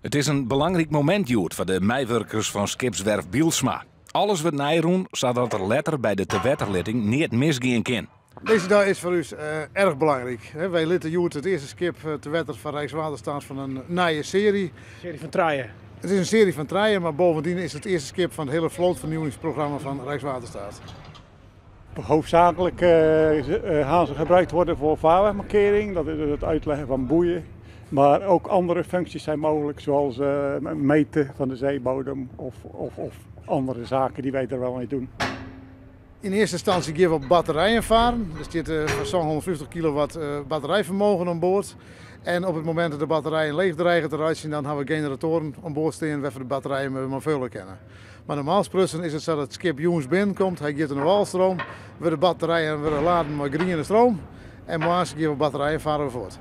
Het is een belangrijk moment, Joert, voor de meewerkers van skipswerf Bielsma. Alles wordt nijroen, zodat er letter bij de teweterlitting niet misgaan kan. Deze dag is voor ons erg belangrijk. Wij litten Joert het eerste skip te wetter van Rijkswaterstaat van een nieuwe serie. Serie van traaien. Het is een serie van traaien, maar bovendien is het eerste skip van het hele vlootvernieuwingsprogramma van Rijkswaterstaat. Hoofdzakelijk gaan ze gebruikt worden voor vaarwegmarkering, dat is het uitleggen van boeien. Maar ook andere functies zijn mogelijk, zoals meten van de zeebodem of andere zaken die wij er wel mee doen. In eerste instantie gaan we op batterijen varen. Er zit van zo'n 150 kilowatt batterijvermogen aan boord. En op het moment dat de batterijen leeg dreigen te rijden, dan hebben we generatoren aan boord staan waar we de batterijen maar vullen kennen. Maar normaal gesproken is het zo dat het skip jongens binnenkomt, hij gaat in de walstroom, we de batterijen weer laden met groene stroom en morgen gaan we batterijen varen we voort.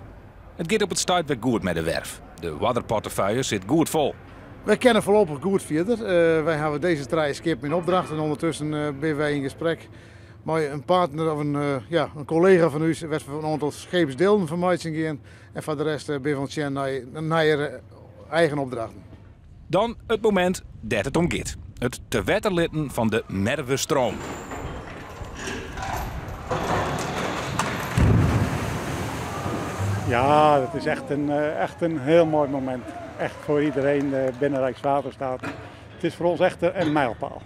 Het gaat op het start weer goed met de werf. De waterportefeuille zit goed vol. Wij kennen voorlopig goed verder. Wij hebben deze drie skip in opdracht en ondertussen zijn wij in gesprek met een partner of een collega van u, werd van een aantal scheepsdelen van mij gaan en voor de rest ben we van naar eigen opdrachten. Dan het moment dat het om gaat. Het teweterlitten van de Merwestroom. Ja, dat is echt een heel mooi moment. Echt voor iedereen binnen Rijkswaterstaat. Het is voor ons echt een mijlpaal.